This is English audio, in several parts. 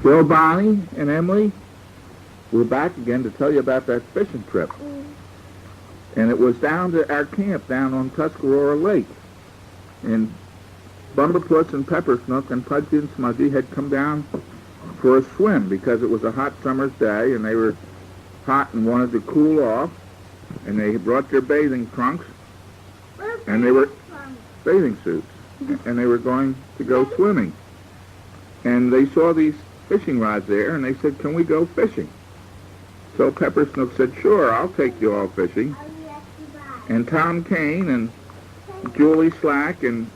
Bill, Bonney, and Emily, we're back again to tell you about that fishing trip. And it was down to our camp down on Tuscarora Lake. And Bumberpuss and Peppersnook and Pudgy and Smudgy had come down for a swim because it was a hot summer's day and they were hot and wanted to cool off. And they had brought their bathing trunks and they were bathing suits. And they were going to go swimming. And they saw these fishing rods there and they said, "Can we go fishing?" So Peppersnook said, "Sure, I'll take you all fishing." And Tom Kane and Julie Slack and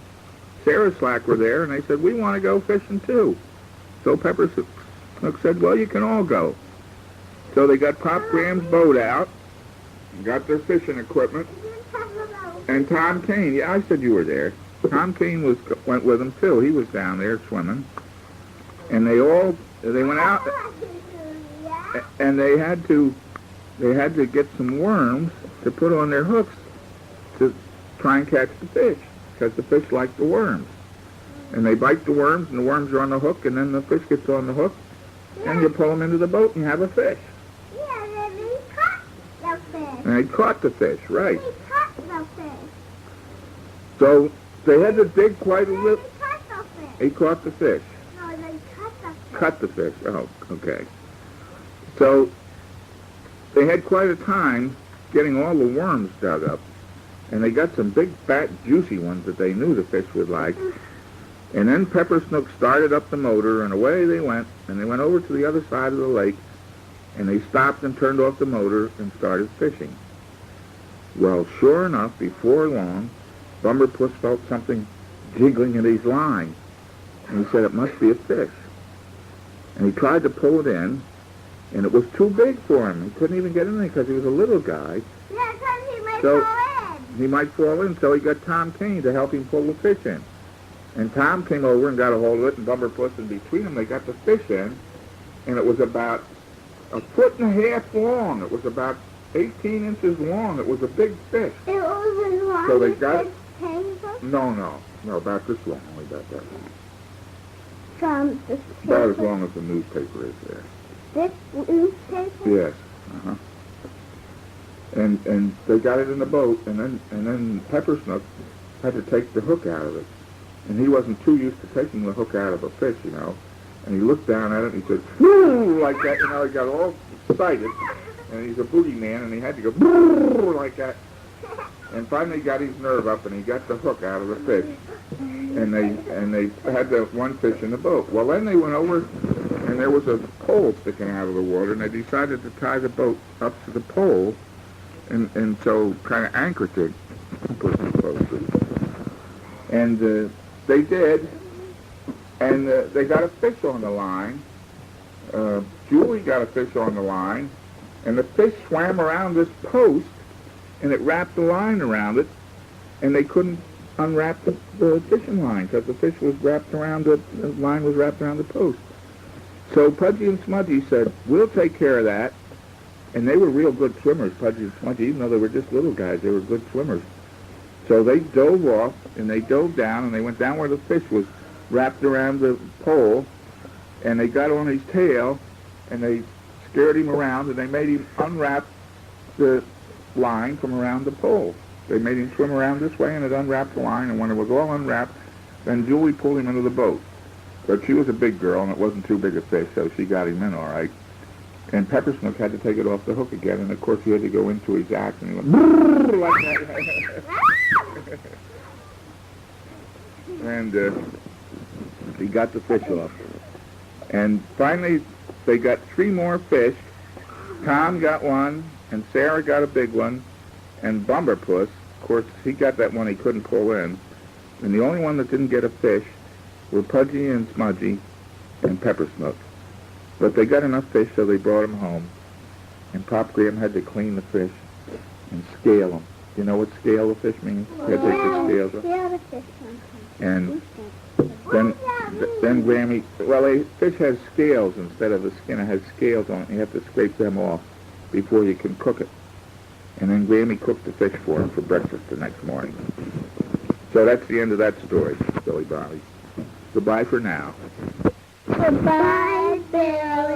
Sarah Slack were there, and they said, "We want to go fishing too." So Peppersnook said, "Well, you can all go." So they got Pop Graham's boat out and got their fishing equipment. And Tom Kane, yeah, I said you were there. Tom Kane went with them too. He was down there swimming. And they went out, and they had to get some worms to put on their hooks to try and catch the fish, because the fish like the worms. And they bite the worms, and the worms are on the hook, and then the fish gets on the hook, and you pull them into the boat and you have a fish. Yeah, and they caught the fish. And they caught the fish, right. They caught the fish. So they had to dig quite a little. They caught the fish. He caught the fish. No, they cut the fish. Cut the fish. Oh, okay. So they had quite a time getting all the worms dug up. And they got some big, fat, juicy ones that they knew the fish would like. And then Peppersnook started up the motor, and away they went. And they went over to the other side of the lake, and they stopped and turned off the motor and started fishing. Well, sure enough, before long, Bumberpuss felt something jiggling in his line. And he said it must be a fish. And he tried to pull it in, and it was too big for him. He couldn't even get in there because he was a little guy. Yeah, because he might So- fall in. He might fall in, so he got Tom Kane to help him pull the fish in. And Tom came over and got a hold of it, and Bumberpuss, and between them they got the fish in, and it was about 1.5 feet long. It was about 18 inches long. It was a big fish. It was as long So they as got this paper No, about this long, only about that long. from this About as paper. long as the newspaper is there. This newspaper? Yes. Uh-huh. And they got it in the boat, and then Peppersnook had to take the hook out of it. And he wasn't too used to taking the hook out of a fish, you know. And he looked down at it and he said, "Whoo!" like that, you know, he got all excited. And he's a booty man, and he had to go, "Brrr!" like that. And finally got his nerve up, and he got the hook out of the fish. And they had the one fish in the boat. Well, then they went over, and there was a pole sticking out of the water, and they decided to tie the boat up to the pole, and so kind of anchor it. And they did, and they got a fish on the line. Julie got a fish on the line, and the fish swam around this post, and it wrapped the line around it, and they couldn't unwrap the fishing line because the fish was wrapped around the line was wrapped around the post. So Pudgy and Smudgy said, "We'll take care of that." And they were real good swimmers, Pudgy and Smudgy, even though they were just little guys, they were good swimmers. So they dove off, and they dove down, and they went down where the fish was wrapped around the pole, and they got on his tail, and they scared him around, and they made him unwrap the line from around the pole. They made him swim around this way, and it unwrapped the line, and when it was all unwrapped, then Julie pulled him into the boat. But she was a big girl, and it wasn't too big a fish, so she got him in all right. And Peppersnook had to take it off the hook again, and of course he had to go into his act, and he went "Brrr!" like that. And he got the fish off. And finally, they got 3 more fish. Tom got one, and Sarah got a big one, and Bumberpuss, of course, he got that one he couldn't pull in. And the only one that didn't get a fish were Pudgy and Smudgy and Peppersnook. But they got enough fish, so they brought them home. And Pop Graham had to clean the fish and scale them. You know what scale the fish means? You had to take the scales off. Yeah, the fish And then Grammy, well, a fish has scales instead of the skin. It has scales on it. You have to scrape them off before you can cook it. And then Grammy cooked the fish for him for breakfast the next morning. So that's the end of that story, Billy Bonney. Goodbye for now. Goodbye, barely